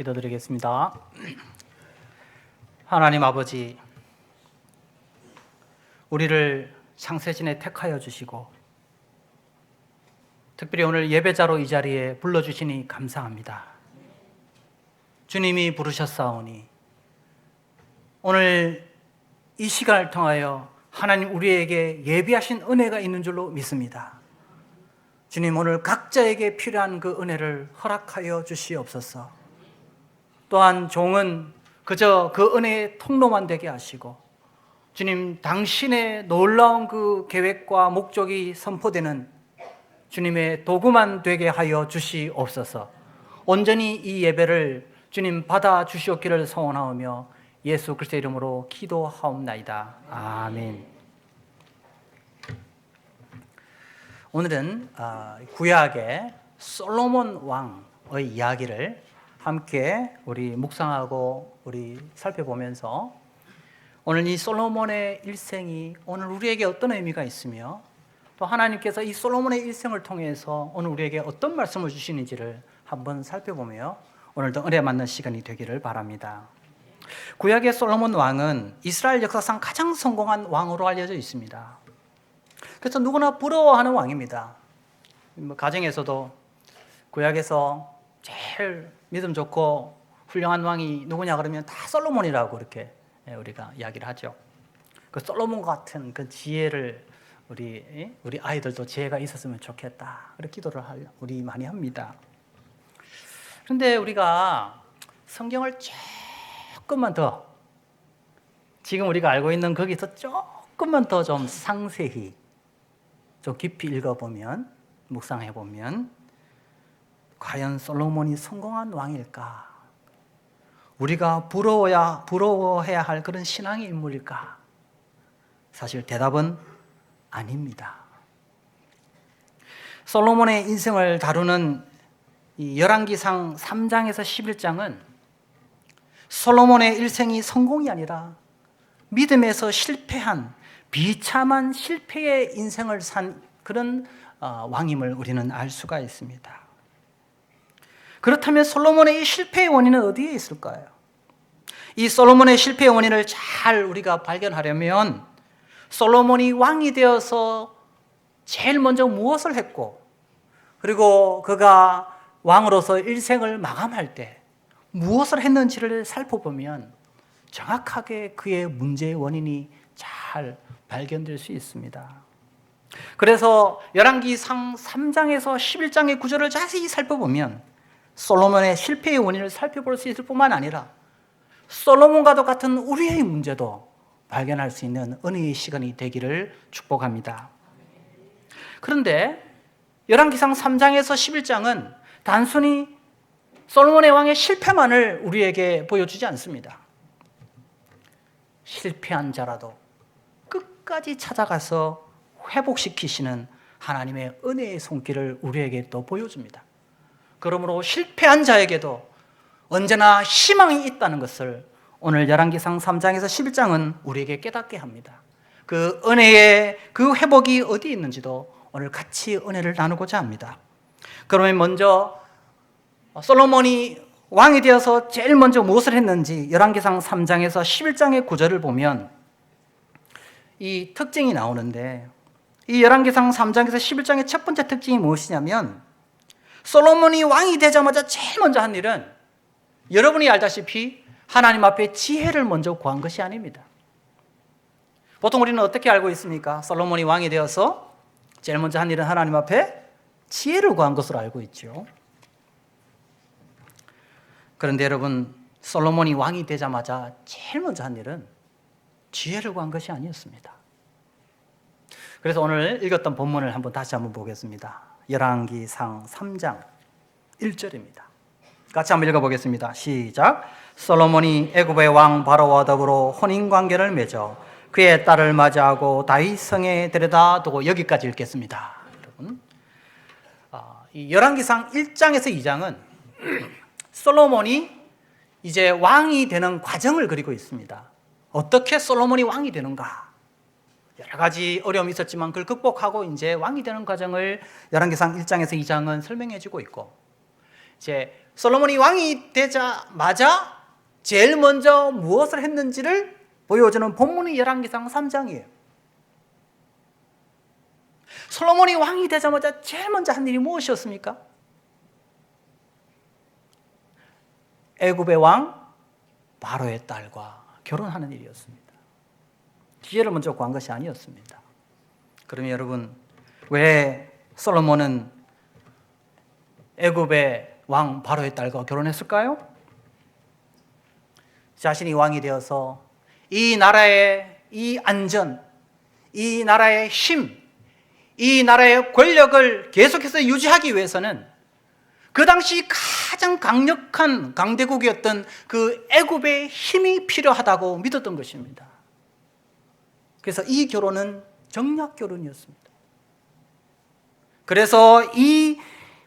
기도드리겠습니다. 하나님 아버지, 우리를 창세진에 택하여 주시고 특별히 오늘 예배자로 이 자리에 불러주시니 감사합니다. 주님이 부르셨사오니 오늘 이 시간을 통하여 하나님 우리에게 예비하신 은혜가 있는 줄로 믿습니다. 주님, 오늘 각자에게 필요한 그 은혜를 허락하여 주시옵소서. 또한 종은 그저 그 은혜의 통로만 되게 하시고 주님, 당신의 놀라운 그 계획과 목적이 선포되는 주님의 도구만 되게 하여 주시옵소서. 온전히 이 예배를 주님 받아 주시옵기를 소원하오며 예수 그리스도의 이름으로 기도하옵나이다. 아멘. 오늘은 구약의 솔로몬 왕의 이야기를 함께 우리 묵상하고 우리 살펴보면서 오늘 이 솔로몬의 일생이 오늘 우리에게 어떤 의미가 있으며 또 하나님께서 이 솔로몬의 일생을 통해서 오늘 우리에게 어떤 말씀을 주시는지를 한번 살펴보며 오늘도 은혜 받는 시간이 되기를 바랍니다. 구약의 솔로몬 왕은 이스라엘 역사상 가장 성공한 왕으로 알려져 있습니다. 그래서 누구나 부러워하는 왕입니다. 가정에서도 구약에서 제일 믿음 좋고 훌륭한 왕이 누구냐 그러면 다 솔로몬이라고 이렇게 우리가 이야기를 하죠. 그 솔로몬 같은 그 지혜를 우리 아이들도 지혜가 있었으면 좋겠다. 그렇게 기도를 우리 많이 합니다. 그런데 우리가 성경을 조금만 더 지금 우리가 알고 있는 거기서 조금만 더 좀 상세히 좀 깊이 읽어보면 묵상해보면 과연 솔로몬이 성공한 왕일까? 우리가 부러워해야 할 그런 신앙의 인물일까? 사실 대답은 아닙니다. 솔로몬의 인생을 다루는 이 열왕기상 3장에서 11장은 솔로몬의 일생이 성공이 아니라 믿음에서 실패한 비참한 실패의 인생을 산 그런 왕임을 우리는 알 수가 있습니다. 그렇다면 솔로몬의 이 실패의 원인은 어디에 있을까요? 이 솔로몬의 실패의 원인을 잘 우리가 발견하려면 솔로몬이 왕이 되어서 제일 먼저 무엇을 했고 그리고 그가 왕으로서 일생을 마감할 때 무엇을 했는지를 살펴보면 정확하게 그의 문제의 원인이 잘 발견될 수 있습니다. 그래서 열왕기상 3장에서 11장의 구절을 자세히 살펴보면 솔로몬의 실패의 원인을 살펴볼 수 있을 뿐만 아니라 솔로몬과도 같은 우리의 문제도 발견할 수 있는 은혜의 시간이 되기를 축복합니다. 그런데 열왕기상 3장에서 11장은 단순히 솔로몬의 왕의 실패만을 우리에게 보여주지 않습니다. 실패한 자라도 끝까지 찾아가서 회복시키시는 하나님의 은혜의 손길을 우리에게 또 보여줍니다. 그러므로 실패한 자에게도 언제나 희망이 있다는 것을 오늘 열왕기상 3장에서 11장은 우리에게 깨닫게 합니다. 그 은혜의 그 회복이 어디에 있는지도 오늘 같이 은혜를 나누고자 합니다. 그러면 먼저 솔로몬이 왕이 되어서 제일 먼저 무엇을 했는지 열왕기상 3장에서 11장의 구절을 보면 이 특징이 나오는데 이 열왕기상 3장에서 11장의 첫 번째 특징이 무엇이냐면 솔로몬이 왕이 되자마자 제일 먼저 한 일은 여러분이 알다시피 하나님 앞에 지혜를 먼저 구한 것이 아닙니다. 보통 우리는 어떻게 알고 있습니까? 솔로몬이 왕이 되어서 제일 먼저 한 일은 하나님 앞에 지혜를 구한 것으로 알고 있죠. 그런데 여러분, 솔로몬이 왕이 되자마자 제일 먼저 한 일은 지혜를 구한 것이 아니었습니다. 그래서 오늘 읽었던 본문을 다시 한번 보겠습니다. 열왕기상 3장 1절입니다. 같이 한번 읽어보겠습니다. 시작. 솔로몬이 애굽의 왕 바로와 더불어 혼인관계를 맺어 그의 딸을 맞이하고 다윗 성에 데려다 두고, 여기까지 읽겠습니다. 여러분, 이 열왕기상 1장에서 2장은 솔로몬이 이제 왕이 되는 과정을 그리고 있습니다. 어떻게 솔로몬이 왕이 되는가? 여러 가지 어려움이 있었지만 그걸 극복하고 이제 왕이 되는 과정을 열왕기상 1장에서 2장은 설명해 주고 있고, 이제 솔로몬이 왕이 되자마자 제일 먼저 무엇을 했는지를 보여주는 본문이 열왕기상 3장이에요. 솔로몬이 왕이 되자마자 제일 먼저 한 일이 무엇이었습니까? 애굽의 왕 바로의 딸과 결혼하는 일이었습니다. 기회를 먼저 구한 것이 아니었습니다. 그러면 여러분, 왜 솔로몬은 애굽의 왕 바로의 딸과 결혼했을까요? 자신이 왕이 되어서 이 나라의 이 안전, 이 나라의 힘, 이 나라의 권력을 계속해서 유지하기 위해서는 그 당시 가장 강력한 강대국이었던 그 애굽의 힘이 필요하다고 믿었던 것입니다. 그래서 이 결혼은 정략 결혼이었습니다. 그래서 이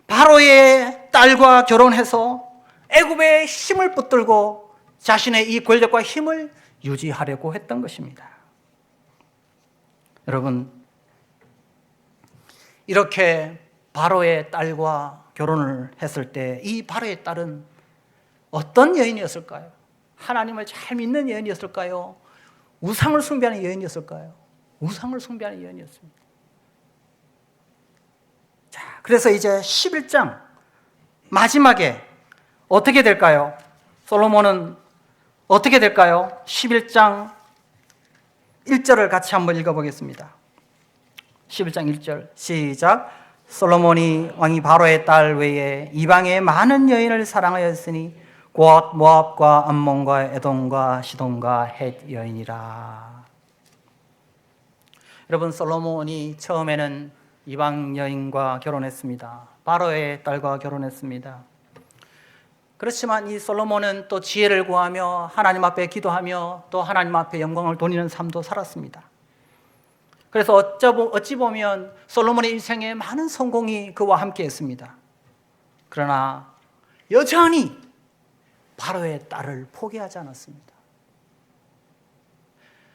바로의 딸과 결혼해서 애굽의 힘을 붙들고 자신의 이 권력과 힘을 유지하려고 했던 것입니다. 여러분, 이렇게 바로의 딸과 결혼을 했을 때 이 바로의 딸은 어떤 여인이었을까요? 하나님을 잘 믿는 여인이었을까요? 우상을 숭배하는 여인이었을까요? 우상을 숭배하는 여인이었습니다. 자, 그래서 이제 11장 마지막에 어떻게 될까요? 솔로몬은 어떻게 될까요? 11장 1절을 같이 한번 읽어보겠습니다. 11장 1절 시작. 솔로몬이 왕이 바로의 딸 외에 이방의 많은 여인을 사랑하였으니 곧 모압과 암몬과 에돔과 시돈과 헷 여인이라. 여러분, 솔로몬이 처음에는 이방 여인과 결혼했습니다. 바로의 딸과 결혼했습니다. 그렇지만 이 솔로몬은 또 지혜를 구하며 하나님 앞에 기도하며 또 하나님 앞에 영광을 돌리는 삶도 살았습니다. 그래서 어찌 보면 솔로몬의 인생에 많은 성공이 그와 함께 했습니다. 그러나 여전히 바로의 딸을 포기하지 않았습니다.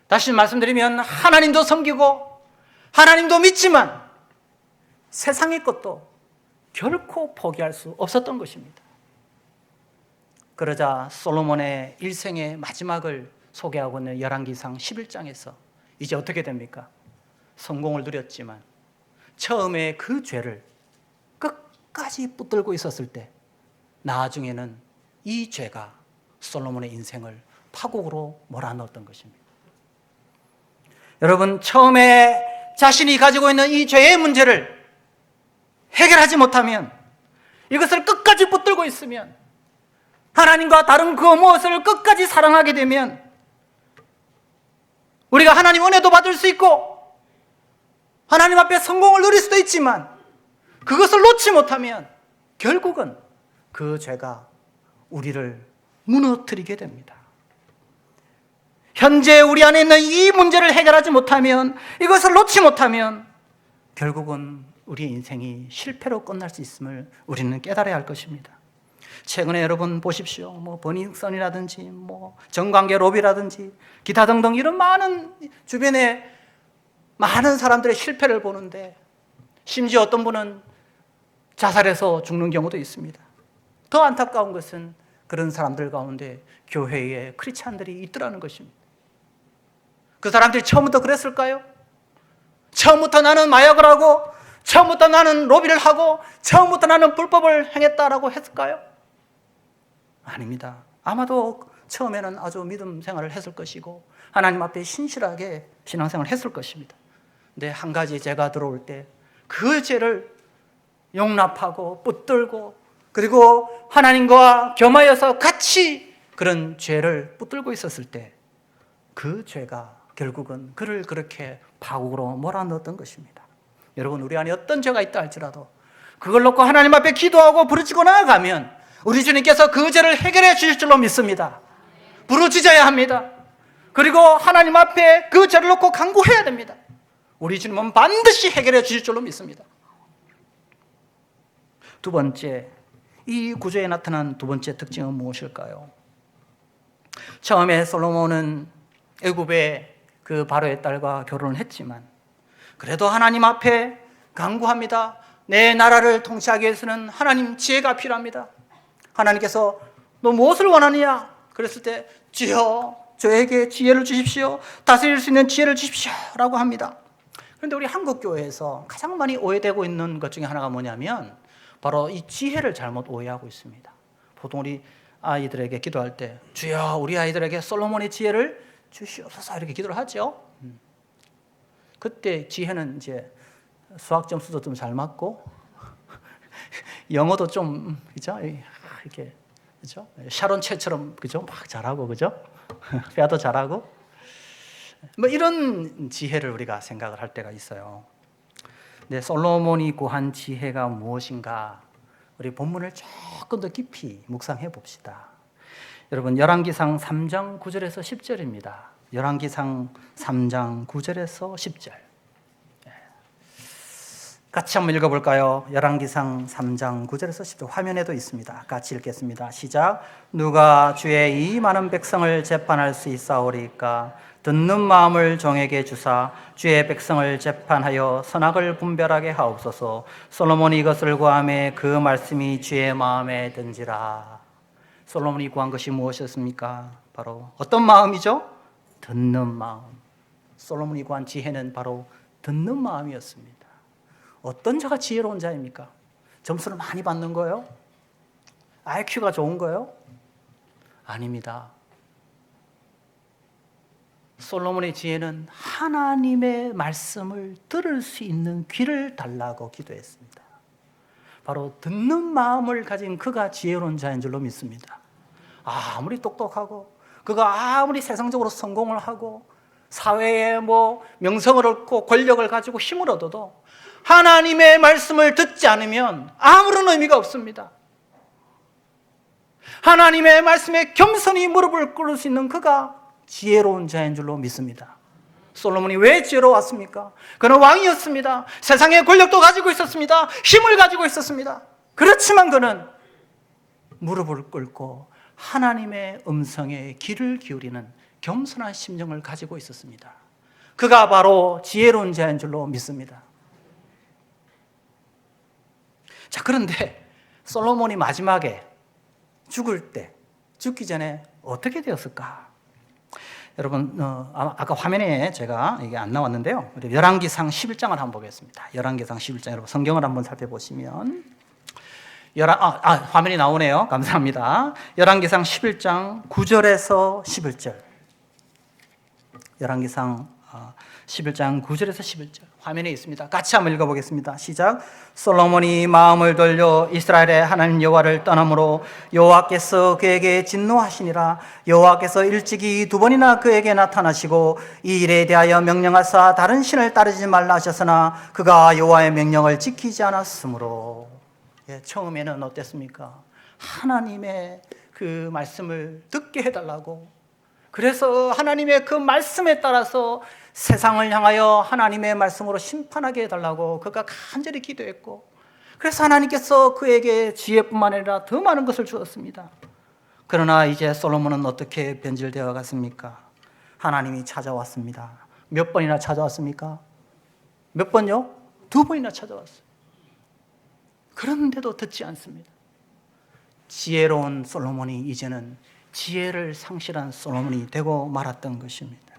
다시 말씀드리면 하나님도 섬기고 하나님도 믿지만 세상의 것도 결코 포기할 수 없었던 것입니다. 그러자 솔로몬의 일생의 마지막을 소개하고 있는 열왕기상 11장에서 이제 어떻게 됩니까? 성공을 누렸지만 처음에 그 죄를 끝까지 붙들고 있었을 때 나중에는 이 죄가 솔로몬의 인생을 파국으로 몰아넣었던 것입니다. 여러분, 처음에 자신이 가지고 있는 이 죄의 문제를 해결하지 못하면, 이것을 끝까지 붙들고 있으면, 하나님과 다른 그 무엇을 끝까지 사랑하게 되면 우리가 하나님 은혜도 받을 수 있고 하나님 앞에 성공을 누릴 수도 있지만 그것을 놓지 못하면 결국은 그 죄가 우리를 무너뜨리게 됩니다. 현재 우리 안에 있는 이 문제를 해결하지 못하면, 이것을 놓지 못하면 결국은 우리의 인생이 실패로 끝날 수 있음을 우리는 깨달아야 할 것입니다. 최근에 여러분 보십시오. 버닝썬이라든지 정관계 로비라든지 기타 등등 이런 많은 주변에 많은 사람들의 실패를 보는데, 심지어 어떤 분은 자살해서 죽는 경우도 있습니다. 더 안타까운 것은 그런 사람들 가운데 교회에 크리스찬들이 있더라는 것입니다. 그 사람들이 처음부터 그랬을까요? 처음부터 나는 마약을 하고, 처음부터 나는 로비를 하고, 처음부터 나는 불법을 행했다라고 했을까요? 아닙니다. 아마도 처음에는 아주 믿음 생활을 했을 것이고 하나님 앞에 신실하게 신앙생활을 했을 것입니다. 근데 한 가지 죄가 들어올 때 그 죄를 용납하고 붙들고, 그리고 하나님과 겸하여서 같이 그런 죄를 붙들고 있었을 때 그 죄가 결국은 그를 그렇게 파국으로 몰아넣었던 것입니다. 여러분, 우리 안에 어떤 죄가 있다 할지라도 그걸 놓고 하나님 앞에 기도하고 부르짖고 나아가면 우리 주님께서 그 죄를 해결해 주실 줄로 믿습니다. 부르짖어야 합니다. 그리고 하나님 앞에 그 죄를 놓고 간구해야 됩니다. 우리 주님은 반드시 해결해 주실 줄로 믿습니다. 두 번째, 이 구조에 나타난 두 번째 특징은 무엇일까요? 처음에 솔로몬은 애굽의 그 바로의 딸과 결혼을 했지만 그래도 하나님 앞에 간구합니다. 내 나라를 통치하기 위해서는 하나님 지혜가 필요합니다. 하나님께서 너 무엇을 원하느냐? 그랬을 때 주여 저에게 지혜를 주십시오. 다스릴 수 있는 지혜를 주십시오 라고 합니다. 그런데 우리 한국 교회에서 가장 많이 오해되고 있는 것 중에 하나가 뭐냐면 바로 이 지혜를 잘못 오해하고 있습니다. 보통 우리 아이들에게 기도할 때 주여 우리 아이들에게 솔로몬의 지혜를 주시옵소서 이렇게 기도를 하죠. 그때 지혜는 이제 수학 점수도 좀 잘 맞고 영어도 좀 그죠? 이렇게 그죠? 샤론 채처럼 그죠? 막 잘하고 그죠? 회화도 잘하고 뭐 이런 지혜를 우리가 생각을 할 때가 있어요. 근데 솔로몬이 구한 지혜가 무엇인가? 우리 본문을 조금 더 깊이 묵상해 봅시다. 여러분 열왕기상 3장 9절에서 10절입니다. 열왕기상 3장 9절에서 10절. 같이 한번 읽어볼까요? 열왕기상 3장 9절에서 10절 화면에도 있습니다. 같이 읽겠습니다. 시작. 누가 주의 이 많은 백성을 재판할 수 있사오리까? 듣는 마음을 종에게 주사 주의 백성을 재판하여 선악을 분별하게 하옵소서. 솔로몬이 이것을 구하매 그 말씀이 주의 마음에 든지라. 솔로몬이 구한 것이 무엇이었습니까? 바로 어떤 마음이죠? 듣는 마음. 솔로몬이 구한 지혜는 바로 듣는 마음이었습니다. 어떤 자가 지혜로운 자입니까? 점수를 많이 받는 거예요? IQ가 좋은 거예요? 아닙니다. 솔로몬의 지혜는 하나님의 말씀을 들을 수 있는 귀를 달라고 기도했습니다. 바로 듣는 마음을 가진 그가 지혜로운 자인 줄로 믿습니다. 아무리 똑똑하고 그가 아무리 세상적으로 성공을 하고 사회에 명성을 얻고 권력을 가지고 힘을 얻어도 하나님의 말씀을 듣지 않으면 아무런 의미가 없습니다. 하나님의 말씀에 겸손히 무릎을 꿇을 수 있는 그가 지혜로운 자인 줄로 믿습니다. 솔로몬이 왜 지혜로웠습니까? 그는 왕이었습니다. 세상의 권력도 가지고 있었습니다. 힘을 가지고 있었습니다. 그렇지만 그는 무릎을 꿇고 하나님의 음성에 귀를 기울이는 겸손한 심정을 가지고 있었습니다. 그가 바로 지혜로운 자인 줄로 믿습니다. 자, 그런데 솔로몬이 마지막에 죽기 전에 어떻게 되었을까? 여러분, 아까 화면에 제가 이게 안 나왔는데요. 우리 열왕기상 11장을 한번 보겠습니다. 열왕기상 11장, 여러분 성경을 한번 살펴보시면 화면이 나오네요. 감사합니다. 열왕기상 11장 9절에서 11절. 열왕기상 11장 9절에서 11절 화면에 있습니다. 같이 한번 읽어보겠습니다. 시작. 솔로몬이 마음을 돌려 이스라엘의 하나님 여호와를 떠남으로 여호와께서 그에게 진노하시니라. 여호와께서 일찍이 2번이나 그에게 나타나시고 이 일에 대하여 명령하사 다른 신을 따르지 말라 하셨으나 그가 여호와의 명령을 지키지 않았으므로. 처음에는 어땠습니까? 하나님의 그 말씀을 듣게 해달라고, 그래서 하나님의 그 말씀에 따라서 세상을 향하여 하나님의 말씀으로 심판하게 해달라고 그가 간절히 기도했고, 그래서 하나님께서 그에게 지혜뿐만 아니라 더 많은 것을 주었습니다. 그러나 이제 솔로몬은 어떻게 변질되어 갔습니까? 하나님이 찾아왔습니다. 몇 번이나 찾아왔습니까? 몇 번요? 2번이나 찾아왔어요. 그런데도 듣지 않습니다. 지혜로운 솔로몬이 이제는 지혜를 상실한 솔로몬이 되고 말았던 것입니다.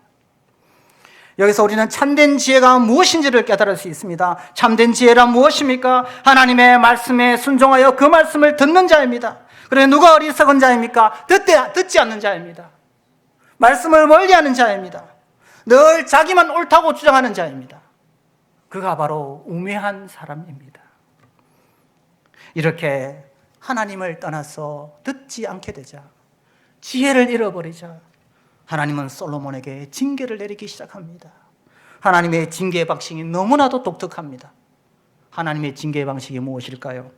여기서 우리는 참된 지혜가 무엇인지를 깨달을 수 있습니다. 참된 지혜란 무엇입니까? 하나님의 말씀에 순종하여 그 말씀을 듣는 자입니다. 그래, 누가 어리석은 자입니까? 듣지 않는 자입니다. 말씀을 멀리하는 자입니다. 늘 자기만 옳다고 주장하는 자입니다. 그가 바로 우매한 사람입니다. 이렇게 하나님을 떠나서 듣지 않게 되자, 지혜를 잃어버리자, 하나님은 솔로몬에게 징계를 내리기 시작합니다. 하나님의 징계 방식이 너무나도 독특합니다. 하나님의 징계 방식이 무엇일까요?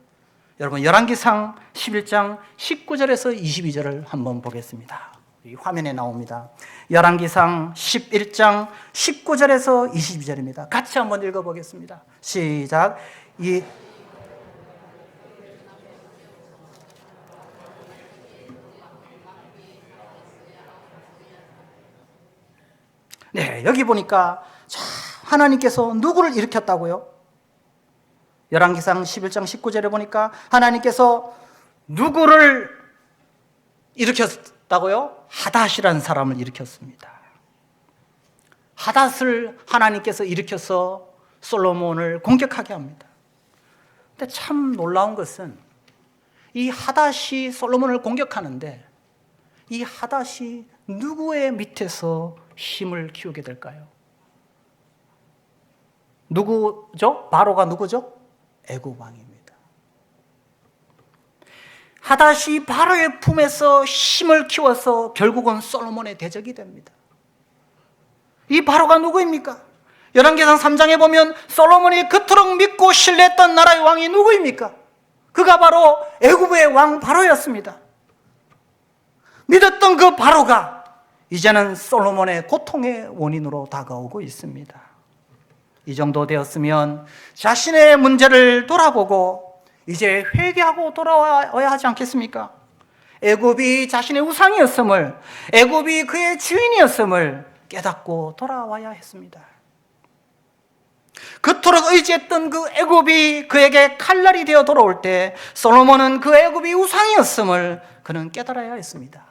여러분, 열왕기상 11장 19절에서 22절을 한번 보겠습니다. 이 화면에 나옵니다. 열왕기상 11장 19절에서 22절입니다. 같이 한번 읽어보겠습니다. 시작. 네, 여기 보니까 하나님께서 누구를 일으켰다고요? 열왕기상 11장 19절에 보니까 하나님께서 누구를 일으켰다고요? 하닷이라는 사람을 일으켰습니다. 하닷을 하나님께서 일으켜서 솔로몬을 공격하게 합니다. 근데 참 놀라운 것은 이 하닷이 솔로몬을 공격하는데 이 하닷이 누구의 밑에서 힘을 키우게 될까요? 누구죠? 바로가 누구죠? 애굽 왕입니다. 하닷이 바로의 품에서 힘을 키워서 결국은 솔로몬의 대적이 됩니다. 이 바로가 누구입니까? 열왕기상 3장에 보면 솔로몬이 그토록 믿고 신뢰했던 나라의 왕이 누구입니까? 그가 바로 애굽의 왕 바로였습니다. 믿었던 그 바로가 이제는 솔로몬의 고통의 원인으로 다가오고 있습니다. 이 정도 되었으면 자신의 문제를 돌아보고 이제 회개하고 돌아와야 하지 않겠습니까? 애굽이 자신의 우상이었음을, 애굽이 그의 주인이었음을 깨닫고 돌아와야 했습니다. 그토록 의지했던 그 애굽이 그에게 칼날이 되어 돌아올 때 솔로몬은 그 애굽이 우상이었음을 그는 깨달아야 했습니다.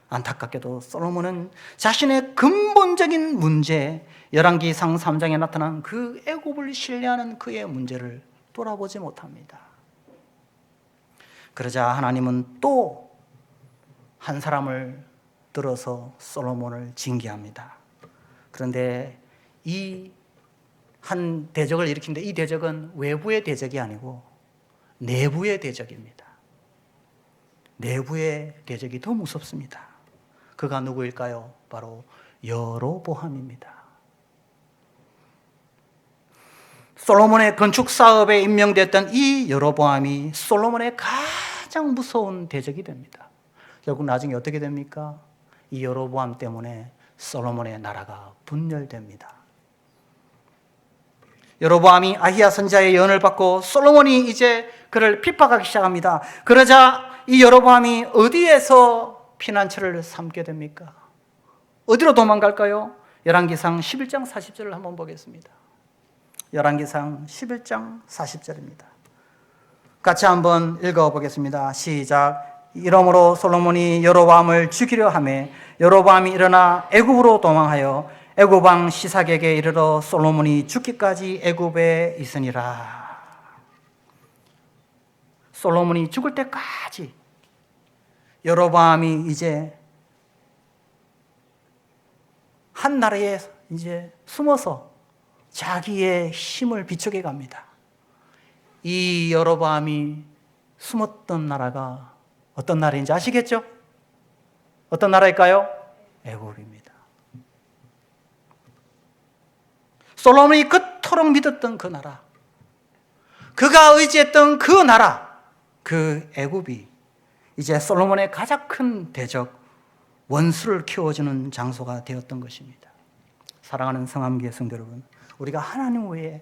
안타깝게도 솔로몬은 자신의 근본적인 문제, 열왕기상 3장에 나타난 그 애굽을 신뢰하는 그의 문제를 돌아보지 못합니다. 그러자 하나님은 또 한 사람을 들어서 솔로몬을 징계합니다. 그런데 이 한 대적을 일으키는데 이 대적은 외부의 대적이 아니고 내부의 대적입니다. 내부의 대적이 더 무섭습니다. 그가 누구일까요? 바로 여로보암입니다. 솔로몬의 건축 사업에 임명됐던 이 여로보암이 솔로몬의 가장 무서운 대적이 됩니다. 결국 나중에 어떻게 됩니까? 이 여로보암 때문에 솔로몬의 나라가 분열됩니다. 여로보암이 아히야 선지자의 예언을 받고 솔로몬이 이제 그를 핍박하기 시작합니다. 그러자 이 여로보암이 어디에서 피난처를 삼게 됩니까? 어디로 도망갈까요? 열왕기상 11장 40절을 한번 보겠습니다. 열왕기상 11장 40절입니다. 같이 한번 읽어보겠습니다. 시작. 이러므로 솔로몬이 여로보암을 죽이려 하매 여로보암이 일어나 애굽으로 도망하여 애굽 왕 시삭에게 이르러 솔로몬이 죽기까지 애굽에 있으니라. 솔로몬이 죽을 때까지 여로보암이 이제 한 나라에 이제 숨어서 자기의 힘을 비추게 갑니다. 이 여로보암이 숨었던 나라가 어떤 나라인지 아시겠죠? 어떤 나라일까요? 애굽입니다. 솔로몬이 그토록 믿었던 그 나라, 그가 의지했던 그 나라, 그 애굽이 이제 솔로몬의 가장 큰 대적, 원수를 키워주는 장소가 되었던 것입니다. 사랑하는 성함교회 성도 여러분, 우리가 하나님 외에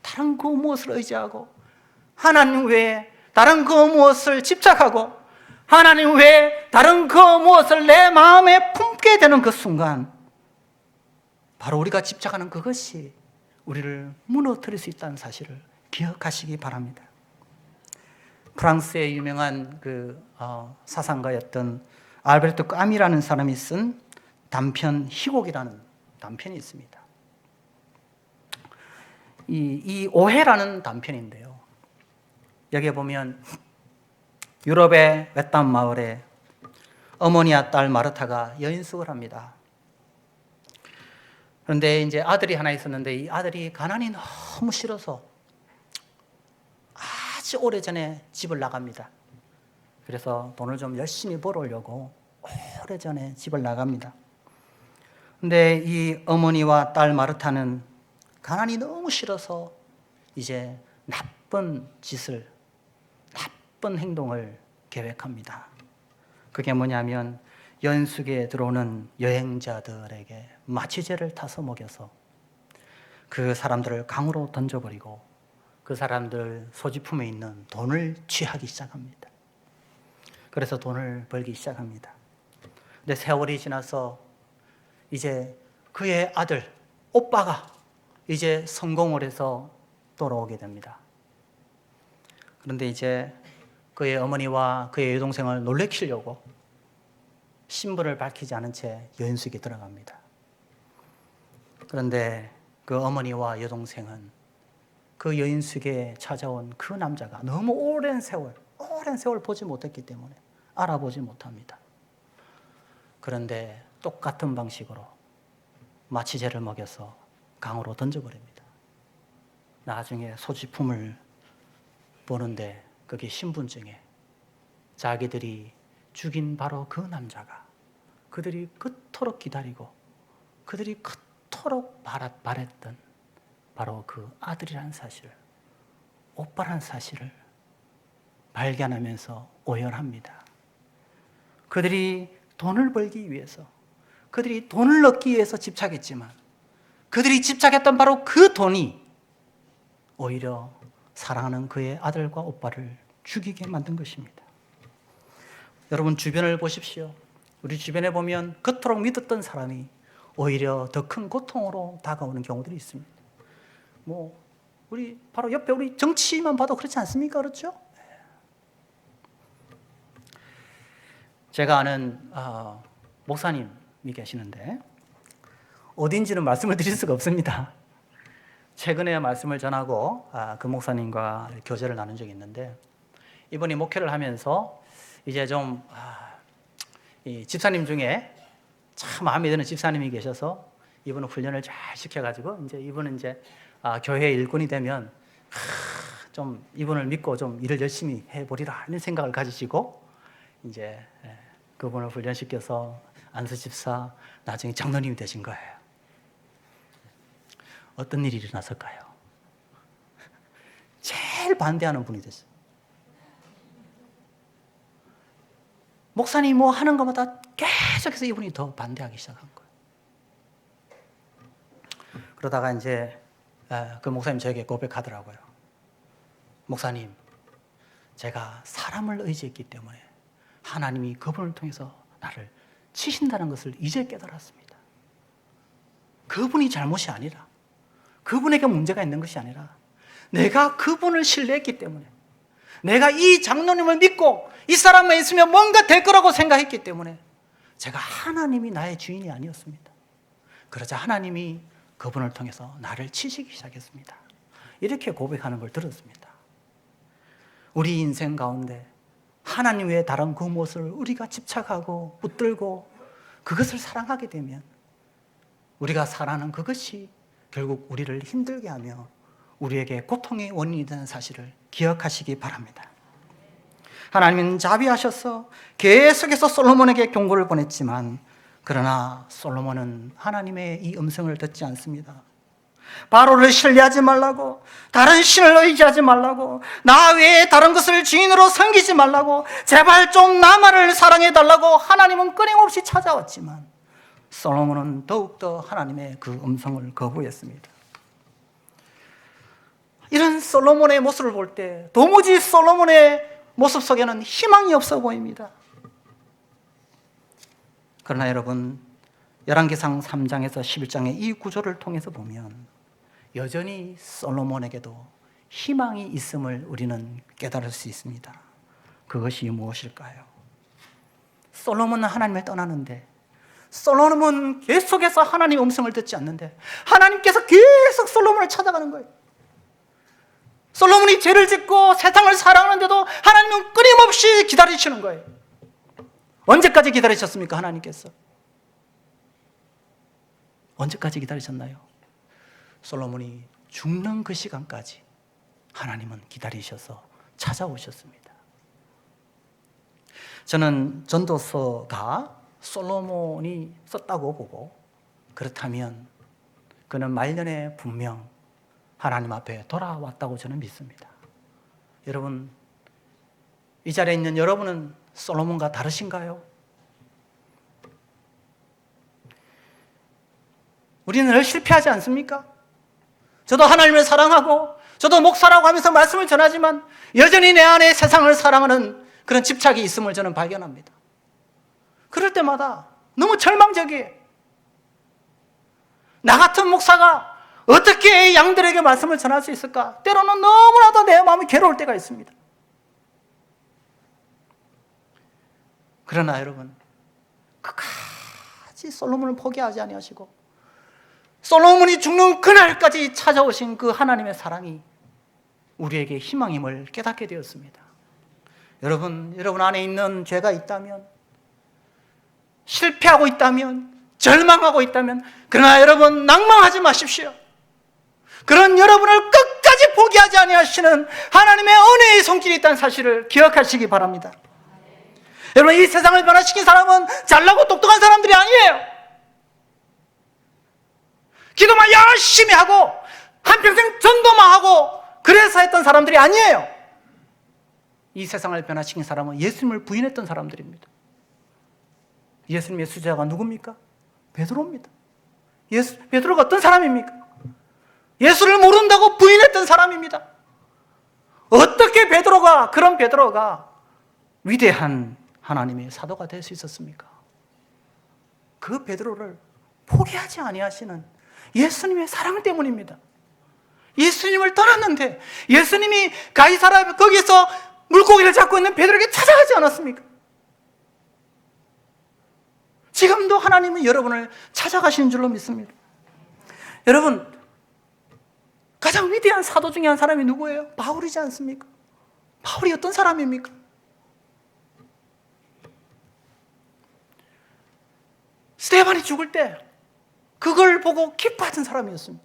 다른 그 무엇을 의지하고 하나님 외에 다른 그 무엇을 집착하고 하나님 외에 다른 그 무엇을 내 마음에 품게 되는 그 순간 바로 우리가 집착하는 그것이 우리를 무너뜨릴 수 있다는 사실을 기억하시기 바랍니다. 프랑스의 유명한 사상가였던 알베르토 까미라는 사람이 쓴 단편 희곡이라는 단편이 있습니다. 이 오해라는 단편인데요. 여기에 보면 유럽의 외딴 마을에 어머니와 딸 마르타가 여인숙을 합니다. 그런데 이제 아들이 하나 있었는데 이 아들이 가난이 너무 싫어서 아주 오래전에 집을 나갑니다. 그래서 돈을 좀 열심히 벌어오려고 오래전에 집을 나갑니다. 근데 이 어머니와 딸 마르타는 가난이 너무 싫어서 이제 나쁜 짓을, 나쁜 행동을 계획합니다. 그게 뭐냐면 연숙에 들어오는 여행자들에게 마취제를 타서 먹여서 그 사람들을 강으로 던져버리고 그 사람들 소지품에 있는 돈을 취하기 시작합니다. 그래서 돈을 벌기 시작합니다. 근데 세월이 지나서 이제 그의 아들, 오빠가 이제 성공을 해서 돌아오게 됩니다. 그런데 이제 그의 어머니와 그의 여동생을 놀래키려고 신분을 밝히지 않은 채 여인숙에 들어갑니다. 그런데 그 어머니와 여동생은 그 여인숙에 찾아온 그 남자가 너무 오랜 세월 보지 못했기 때문에 알아보지 못합니다. 그런데 똑같은 방식으로 마취제를 먹여서 강으로 던져버립니다. 나중에 소지품을 보는데 그게 신분증에 자기들이 죽인 바로 그 남자가 그들이 그토록 기다리고 그들이 그토록 바랬던 바로 그 아들이라는 사실을, 오빠라는 사실을 발견하면서 오열합니다. 그들이 돈을 벌기 위해서, 그들이 돈을 얻기 위해서 집착했지만 그들이 집착했던 바로 그 돈이 오히려 사랑하는 그의 아들과 오빠를 죽이게 만든 것입니다. 여러분 주변을 보십시오. 우리 주변에 보면 그토록 믿었던 사람이 오히려 더 큰 고통으로 다가오는 경우들이 있습니다. 우리 바로 옆에 우리 정치만 봐도 그렇지 않습니까? 그렇죠? 제가 아는 목사님이 계시는데 어딘지는 말씀을 드릴 수가 없습니다. 최근에 말씀을 전하고 그 목사님과 교제를 나눈 적이 있는데 이분이 목회를 하면서 이제 좀 이 집사님 중에 참 마음에 드는 집사님이 계셔서 이분은 훈련을 잘 시켜가지고 이분은 교회의 일꾼이 되면 좀 이분을 믿고 좀 일을 열심히 해보리라 이런 생각을 가지시고 그분을 훈련시켜서 안수 집사 나중에 장로님이 되신 거예요. 어떤 일이 일어났을까요? 제일 반대하는 분이 됐어요. 목사님 하는 것마다 계속해서 이분이 더 반대하기 시작한 거예요. 그러다가 그 목사님 저에게 고백하더라고요. 목사님, 제가 사람을 의지했기 때문에 하나님이 그분을 통해서 나를 치신다는 것을 이제 깨달았습니다. 그분이 잘못이 아니라, 그분에게 문제가 있는 것이 아니라 내가 그분을 신뢰했기 때문에, 내가 이 장로님을 믿고 이 사람만 있으면 뭔가 될 거라고 생각했기 때문에 제가 하나님이 나의 주인이 아니었습니다. 그러자 하나님이 그분을 통해서 나를 치시기 시작했습니다. 이렇게 고백하는 걸 들었습니다. 우리 인생 가운데 하나님 외에 다른 그 무엇을 우리가 집착하고 붙들고 그것을 사랑하게 되면 우리가 사랑하는 그것이 결국 우리를 힘들게 하며 우리에게 고통의 원인이 되는 사실을 기억하시기 바랍니다. 하나님은 자비하셔서 계속해서 솔로몬에게 경고를 보냈지만 그러나 솔로몬은 하나님의 이 음성을 듣지 않습니다. 바로를 신뢰하지 말라고, 다른 신을 의지하지 말라고, 나 외에 다른 것을 주인으로 섬기지 말라고, 제발 좀 나만을 사랑해달라고 하나님은 끊임없이 찾아왔지만 솔로몬은 더욱더 하나님의 그 음성을 거부했습니다. 이런 솔로몬의 모습을 볼 때 도무지 솔로몬의 모습 속에는 희망이 없어 보입니다. 그러나 여러분, 열왕기상 3장에서 11장의 이 구조를 통해서 보면 여전히 솔로몬에게도 희망이 있음을 우리는 깨달을 수 있습니다. 그것이 무엇일까요? 솔로몬은 하나님을 떠나는데, 솔로몬은 계속해서 하나님의 음성을 듣지 않는데 하나님께서 계속 솔로몬을 찾아가는 거예요. 솔로몬이 죄를 짓고 세상을 사랑하는데도 하나님은 끊임없이 기다리시는 거예요. 언제까지 기다리셨습니까? 하나님께서 언제까지 기다리셨나요? 솔로몬이 죽는 그 시간까지 하나님은 기다리셔서 찾아오셨습니다. 저는 전도서가 솔로몬이 썼다고 보고, 그렇다면 그는 말년에 분명 하나님 앞에 돌아왔다고 저는 믿습니다. 여러분, 이 자리에 있는 여러분은 솔로몬과 다르신가요? 우리는 늘 실패하지 않습니까? 저도 하나님을 사랑하고 저도 목사라고 하면서 말씀을 전하지만 여전히 내 안에 세상을 사랑하는 그런 집착이 있음을 저는 발견합니다. 그럴 때마다 너무 절망적이에요. 나 같은 목사가 어떻게 양들에게 말씀을 전할 수 있을까? 때로는 너무나도 내 마음이 괴로울 때가 있습니다. 그러나 여러분, 끝까지 솔로몬을 포기하지 아니하시고 솔로몬이 죽는 그날까지 찾아오신 그 하나님의 사랑이 우리에게 희망임을 깨닫게 되었습니다. 여러분 안에 있는 죄가 있다면, 실패하고 있다면, 절망하고 있다면, 그러나 여러분 낭망하지 마십시오. 그런 여러분을 끝까지 포기하지 아니하시는 하나님의 은혜의 손길이 있다는 사실을 기억하시기 바랍니다. 여러분, 이 세상을 변화시킨 사람은 잘나고 똑똑한 사람들이 아니에요. 기도만 열심히 하고 한평생 전도만 하고 그래서 했던 사람들이 아니에요. 이 세상을 변화시킨 사람은 예수님을 부인했던 사람들입니다. 예수님의 수제자가 누굽니까? 베드로입니다. 베드로가 어떤 사람입니까? 예수를 모른다고 부인했던 사람입니다. 어떻게 그런 베드로가 위대한 하나님의 사도가 될 수 있었습니까? 그 베드로를 포기하지 아니하시는 예수님의 사랑 때문입니다. 예수님을 떠났는데 예수님이 가이사랴 거기서 물고기를 잡고 있는 베드로에게 찾아가지 않았습니까? 지금도 하나님은 여러분을 찾아가시는 줄로 믿습니다. 여러분, 가장 위대한 사도 중에 한 사람이 누구예요? 바울이지 않습니까? 바울이 어떤 사람입니까? 스데반이 죽을 때 그걸 보고 기뻐하던 사람이었습니다.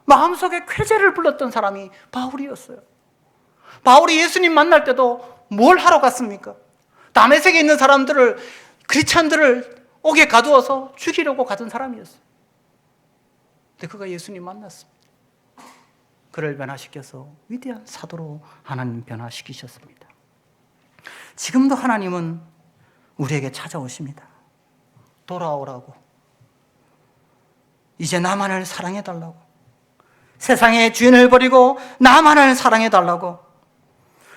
마음속에 쾌재를 불렀던 사람이 바울이었어요. 바울이 예수님 만날 때도 뭘 하러 갔습니까? 다메섹에 있는 사람들을, 크리스찬들을 옥에 가두어서 죽이려고 가던 사람이었어요. 근데 그가 예수님 만났습니다. 그를 변화시켜서 위대한 사도로 하나님 변화시키셨습니다. 지금도 하나님은 우리에게 찾아오십니다. 돌아오라고, 이제 나만을 사랑해달라고, 세상의 주인을 버리고 나만을 사랑해달라고,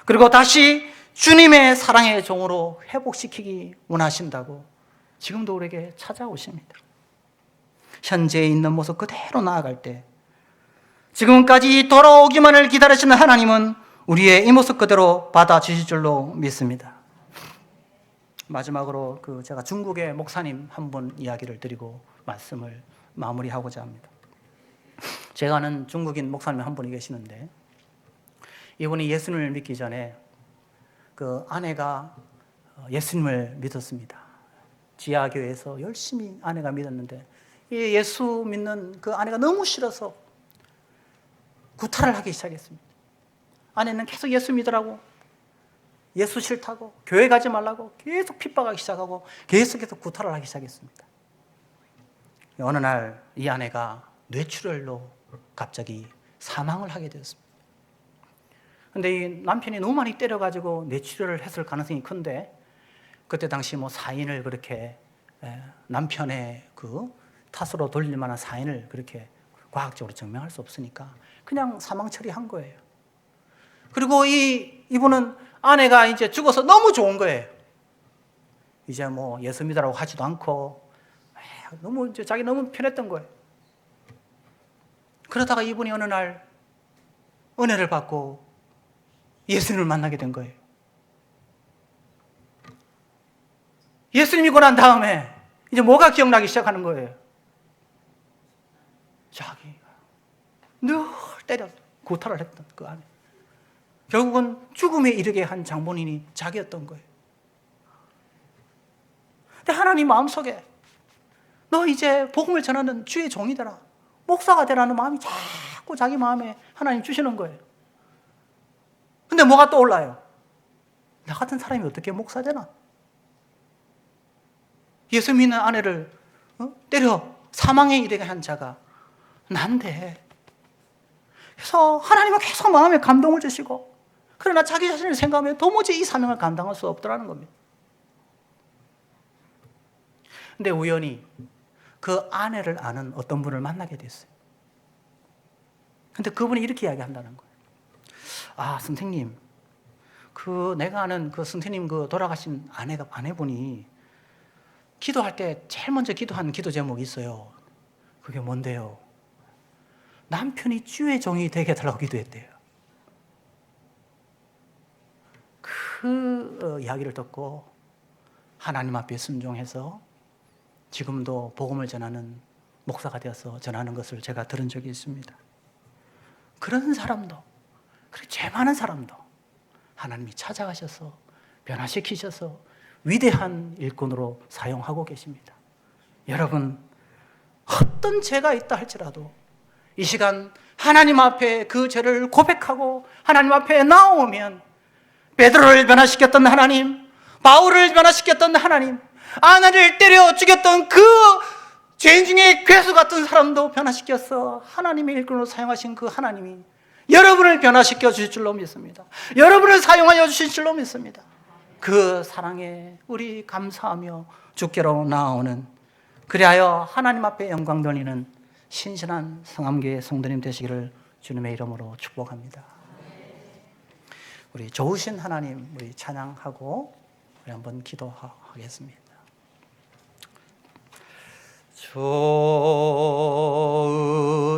그리고 다시 주님의 사랑의 종으로 회복시키기 원하신다고 지금도 우리에게 찾아오십니다. 현재에 있는 모습 그대로 나아갈 때, 지금까지 돌아오기만을 기다리시는 하나님은 우리의 이 모습 그대로 받아주실 줄로 믿습니다. 마지막으로 제가 중국의 목사님 한 분 이야기를 드리고 말씀을 마무리하고자 합니다. 제가 아는 중국인 목사님 한 분이 계시는데, 이분이 예수님을 믿기 전에 그 아내가 예수님을 믿었습니다. 지하교회에서 열심히 아내가 믿었는데, 이 예수 믿는 그 아내가 너무 싫어서 구타를 하기 시작했습니다. 아내는 계속 예수 믿으라고, 예수 싫다고, 교회 가지 말라고 계속 핍박하기 시작하고 계속해서 구타를 하기 시작했습니다. 어느 날 이 아내가 뇌출혈로 갑자기 사망을 하게 되었습니다. 근데 이 남편이 너무 많이 때려가지고 뇌출혈을 했을 가능성이 큰데, 그때 당시 사인을 그렇게 남편의 그 탓으로 돌릴 만한 사인을 그렇게 과학적으로 증명할 수 없으니까 그냥 사망 처리한 거예요. 그리고 이분은 아내가 이제 죽어서 너무 좋은 거예요. 이제 예수 믿으라고 하지도 않고 자기 너무 편했던 거예요. 그러다가 이분이 어느 날 은혜를 받고 예수님을 만나게 된 거예요. 예수님 믿고 난 다음에 이제 뭐가 기억나기 시작하는 거예요? 자기가 늘 때렸어, 구타를 했던 그 아내. 결국은 죽음에 이르게 한 장본인이 자기였던 거예요. 근데 하나님 마음속에 너 이제 복음을 전하는 주의 종이 되라, 목사가 되라는 마음이 자꾸 자기 마음에 하나님 주시는 거예요. 근데 뭐가 떠올라요? 나 같은 사람이 어떻게 목사 되나? 예수 믿는 아내를 때려 사망에 이르게 한 자가 난데. 그래서 하나님은 계속 마음에 감동을 주시고, 그러나 자기 자신을 생각하면 도무지 이 사명을 감당할 수 없더라는 겁니다. 근데 우연히 그 아내를 아는 어떤 분을 만나게 됐어요. 근데 그분이 이렇게 이야기한다는 거예요. 아, 선생님, 내가 아는 그 선생님 돌아가신 아내분이 기도할 때 제일 먼저 기도한 기도 제목이 있어요. 그게 뭔데요? 남편이 주의 종이 되게 해달라고 기도했대요. 그 이야기를 듣고 하나님 앞에 순종해서 지금도 복음을 전하는 목사가 되어서 전하는 것을 제가 들은 적이 있습니다. 그런 사람도, 그렇게 죄 많은 사람도 하나님이 찾아가셔서 변화시키셔서 위대한 일꾼으로 사용하고 계십니다. 여러분, 어떤 죄가 있다 할지라도 이 시간 하나님 앞에 그 죄를 고백하고 하나님 앞에 나오면 베드로를 변화시켰던 하나님, 바울을 변화시켰던 하나님, 아나를 때려 죽였던 그 죄인 중에 괴수 같은 사람도 변화시켜서 하나님의 일꾼으로 사용하신 그 하나님이 여러분을 변화시켜 주실 줄로 믿습니다. 여러분을 사용하여 주실 줄로 믿습니다. 그 사랑에 우리 감사하며 주께로 나아오는, 그리하여 하나님 앞에 영광 돌리는 신실한 성암교회 성도님 되시기를 주님의 이름으로 축복합니다. 우리 좋으신 하나님, 우리 찬양하고 우리 한번 기도하겠습니다.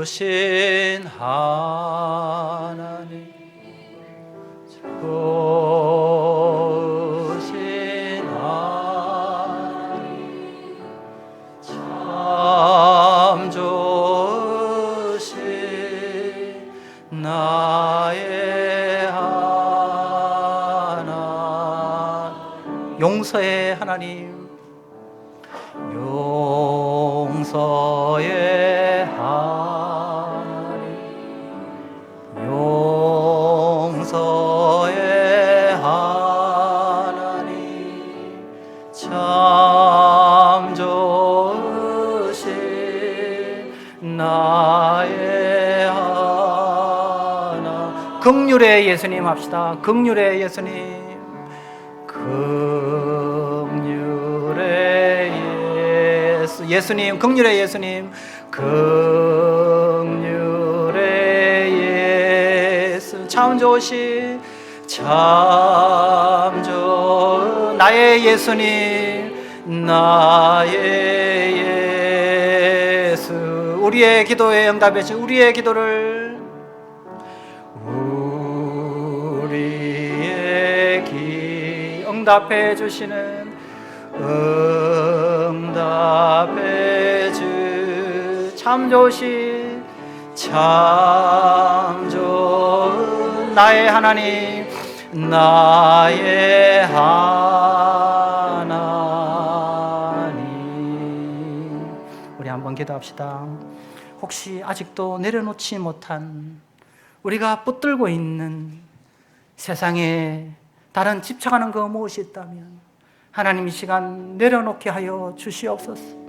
좋으신 하나님, 좋으신 하나님, 참 좋으신 나의 하나님, 용서의 하나님, 용서의 하나님, 용서의 하나님, 참 좋으신 나의 하나. 긍휼의 예수님 합시다. 긍휼의 예수님, 예수님, 긍휼의 예수님, 긍휼의 예수, 참 좋으신, 참 좋은 나의 예수님, 나의 예수. 우리의 기도에 응답해 주신, 우리의 기도를, 우리의 응답해 주시는, 응답해 주 참 좋으신, 참 좋은 나의 하나님, 나의 하나님. 우리 한번 기도합시다. 혹시 아직도 내려놓지 못한, 우리가 붙들고 있는 세상에 다른 집착하는 거 무엇이 있다면 하나님 이 시간 내려놓게 하여 주시옵소서.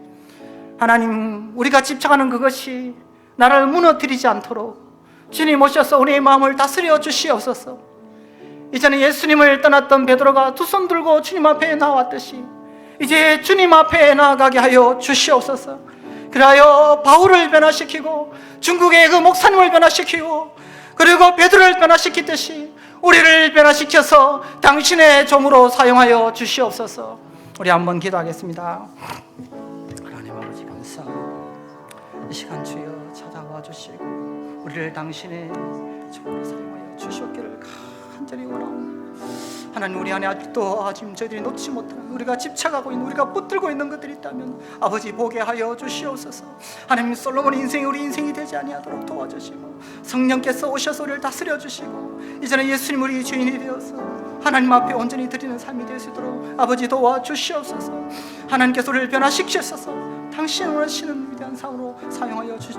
하나님, 우리가 집착하는 그것이 나를 무너뜨리지 않도록 주님 오셔서 우리의 마음을 다스려 주시옵소서. 이전에 예수님을 떠났던 베드로가 두 손 들고 주님 앞에 나왔듯이 이제 주님 앞에 나아가게 하여 주시옵소서. 그리하여 바울을 변화시키고 중국의 그 목사님을 변화시키고 그리고 베드로를 변화시키듯이 우리를 변화시켜서 당신의 종으로 사용하여 주시옵소서. 우리 한번 기도하겠습니다. 하나님 아버지 감사합니다. 이 시간 주여 찾아와 주시고 우리를 당신의 종으로 사용하여 주시옵기를 간절히 원하옵니다. 하나님, 우리 안에 아직도 지금 저희들이 놓지 못하는, 우리가 집착하고 있는, 우리가 붙들고 있는 것들이 있다면 아버지 보게 하여 주시옵소서. 하나님, 솔로몬의 인생이 우리 인생이 되지 아니하도록 도와주시고 성령께서 오셔서 우리를 다스려 주시고 이제는 예수님 우리 주인이 되어서 하나님 앞에 온전히 드리는 삶이 될 수 있도록 아버지 도와주시옵소서. 하나님께서 우리를 변화시키셔서 당신을 원하시는 위대한 삶으로 사용하여 주시옵소서.